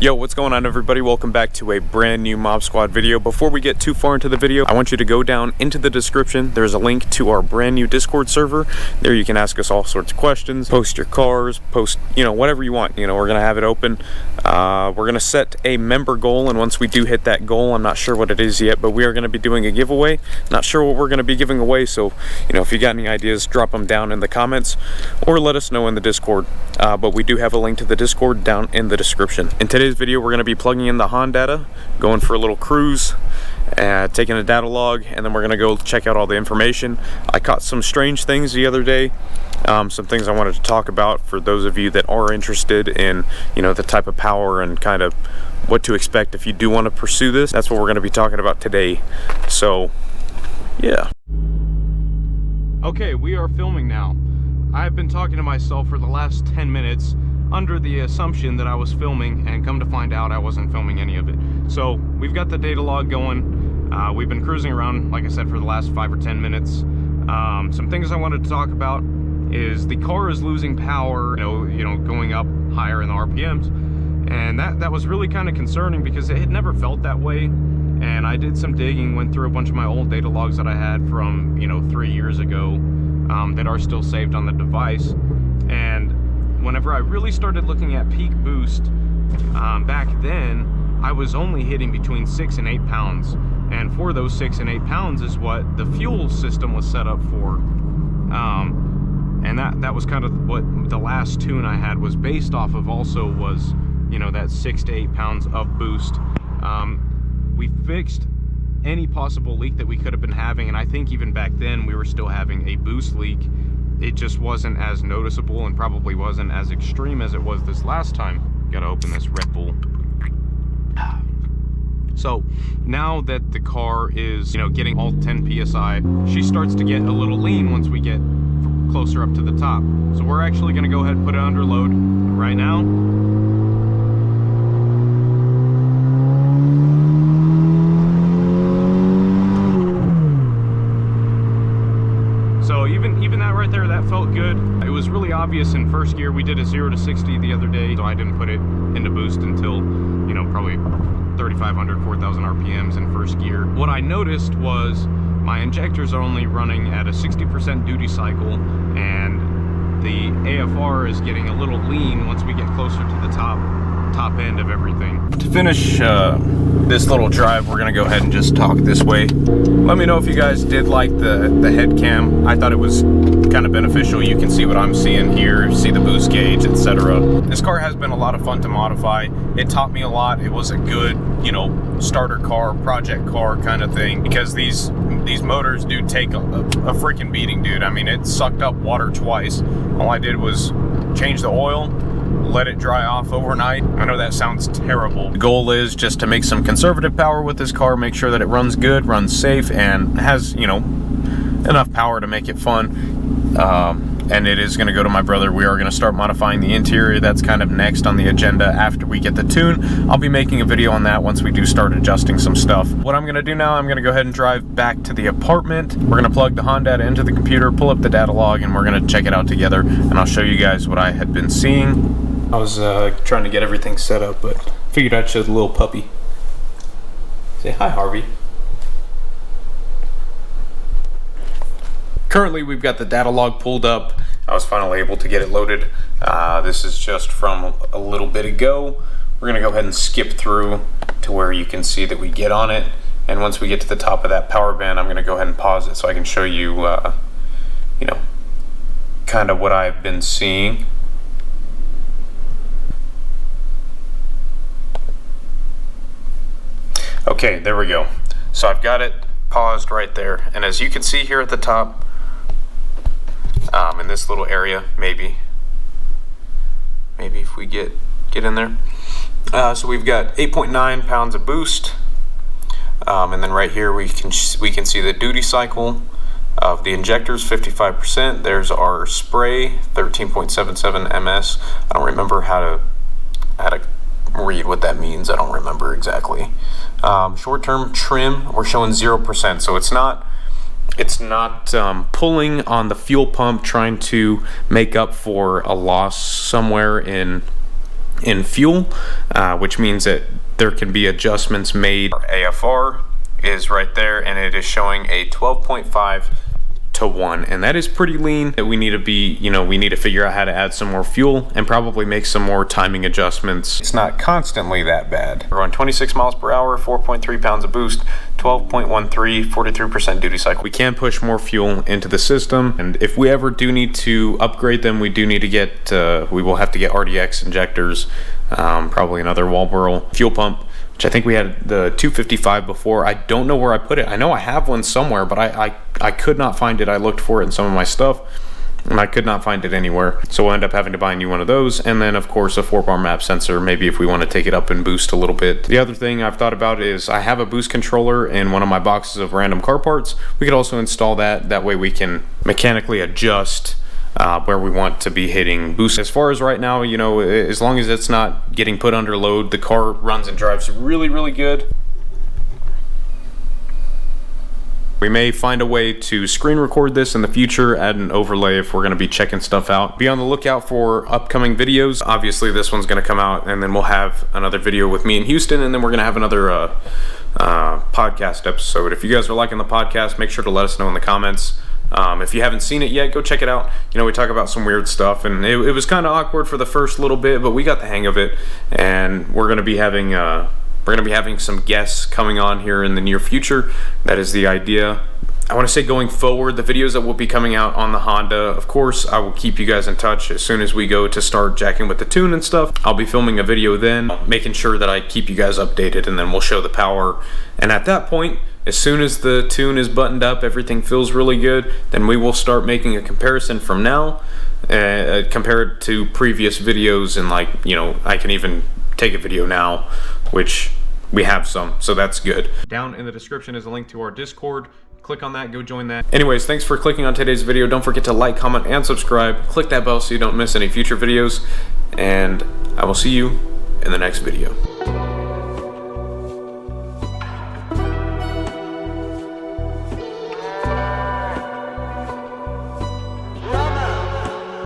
Yo, what's going on everybody? Welcome back to a brand new MobSquad video. Before we get too far into the video, I want you to go down into the description. There's a link to our brand new Discord server. There you can ask us all sorts of questions, post your cars, post, whatever you want. We're gonna have it open. We're gonna set a member goal, and once we do hit that goal, I'm not sure what it is yet, but we are gonna be doing a giveaway. Not sure what we're gonna be giving away, so if you got any ideas, drop them down in the comments or let us know in the Discord. But we do have a link to the Discord down in the description. In today's video, we're going to be plugging in the Hondata, going for a little cruise, taking a Datalog, and then we're going to go check out all the information. I caught some strange things the other day, some things I wanted to talk about for those of you that are interested in, the type of power and kind of what to expect if you do want to pursue this. That's what we're going to be talking about today. So, yeah. Okay, we are filming now. I've been talking to myself for the last 10 minutes under the assumption that I was filming, and come to find out I wasn't filming any of it. So we've got the Datalog going. We've been cruising around, like I said, for the last 5 or 10 minutes. Some things I wanted to talk about is the car is losing power, going up higher in the RPMs, and that was really kind of concerning because it had never felt that way. And I did some digging, went through a bunch of my old Datalogs that I had from 3 years ago that are still saved on the device. And whenever I really started looking at peak boost, back then, I was only hitting between 6 and 8 pounds. And for those 6 and 8 pounds is what the fuel system was set up for. And that was kind of what the last tune I had was based off of also was, that 6 to 8 pounds of boost. We fixed any possible leak that we could have been having, and I think even back then we were still having a boost leak. It just wasn't as noticeable and probably wasn't as extreme as it was this last time. Gotta open this Red Bull. So now that the car is, getting all 10 PSI, she starts to get a little lean once we get closer up to the top. So we're actually gonna go ahead and put it under load right now. So even that right there, that felt good. It was really obvious in first gear. We did a 0 to 60 the other day, so I didn't put it into boost until, probably 3,500, 4,000 RPMs in first gear. What I noticed was my injectors are only running at a 60% duty cycle, and the AFR is getting a little lean once we get closer to the top end of everything. To finish this little drive, we're gonna go ahead and just talk this way. Let me know if you guys did like the head cam. I thought it was kind of beneficial. You can see what I'm seeing here, see the boost gauge, etc. This car has been a lot of fun to modify. It taught me a lot. It was a good, starter car, project car kind of thing, because these motors do take a freaking beating, dude. I mean, it sucked up water twice. All I did was change the oil, let it dry off overnight. I know that sounds terrible. The goal is just to make some conservative power with this car, make sure that it runs good, runs safe, and has, enough power to make it fun. And it is gonna go to my brother. We are gonna start modifying the interior. That's kind of next on the agenda after we get the tune. I'll be making a video on that once we do start adjusting some stuff. What I'm gonna do now, I'm gonna go ahead and drive back to the apartment. We're gonna plug the Hondata into the computer, pull up the Datalog, and we're gonna check it out together. And I'll show you guys what I had been seeing. I was trying to get everything set up, but figured I'd show the little puppy. Say hi, Harvey. Currently, we've got the Datalog pulled up. I was finally able to get it loaded. This is just from a little bit ago. We're gonna go ahead and skip through to where you can see that we get on it. And once we get to the top of that power band, I'm gonna go ahead and pause it so I can show you, kind of what I've been seeing. Okay, there we go. So I've got it paused right there. And as you can see here at the top, in this little area, maybe if we get in there. So we've got 8.9 pounds of boost. And then right here we can see the duty cycle of the injectors, 55%. There's our spray, 13.77 ms. I don't remember how to read what that means. I don't remember exactly. Short-term trim, we're showing 0%, so it's not pulling on the fuel pump, trying to make up for a loss somewhere in in fuel, which means that there can be adjustments made. Our AFR is right there, and it is showing a 12.5 to 1, and that is pretty lean. We need to be, we need to figure out how to add some more fuel and probably make some more timing adjustments. It's not constantly that bad. We're on 26 miles per hour, 4.3 pounds of boost, 12.13, 43% duty cycle. We can push more fuel into the system, and if we ever do need to upgrade them, we do need to get, we will have to get RDX injectors, probably another Walboro fuel pump, which I think we had the 255 before. I don't know where I put it. I know I have one somewhere, but I could not find it. I looked for it in some of my stuff, and I could not find it anywhere. So we'll end up having to buy a new one of those, and then of course a 4-bar map sensor, maybe if we want to take it up and boost a little bit. The other thing I've thought about is I have a boost controller in one of my boxes of random car parts. We could also install that. That way we can mechanically adjust where we want to be hitting boost. As far as right now, as long as it's not getting put under load, the car runs and drives really, really good. We may find a way to screen record this in the future, add an overlay if we're going to be checking stuff out. Be on the lookout for upcoming videos. Obviously this one's going to come out, and then we'll have another video with me in Houston, and then we're going to have another podcast episode. If you guys are liking the podcast, make sure to let us know in the comments. If you haven't seen it yet, go check it out. We talk about some weird stuff, and it was kind of awkward for the first little bit, but we got the hang of it, and we're going to be having some guests coming on here in the near future. That is the idea. I want to say going forward, the videos that will be coming out on the Honda, of course, I will keep you guys in touch as soon as we go to start jacking with the tune and stuff. I'll be filming a video then, making sure that I keep you guys updated, and then we'll show the power. And at that point, as soon as the tune is buttoned up, everything feels really good, then we will start making a comparison from now, compared to previous videos, and I can even take a video now, which we have some, so that's good. Down in the description is a link to our Discord. Click on that, go join that. Anyways, thanks for clicking on today's video. Don't forget to like, comment, and subscribe. Click that bell so you don't miss any future videos, and I will see you in the next video.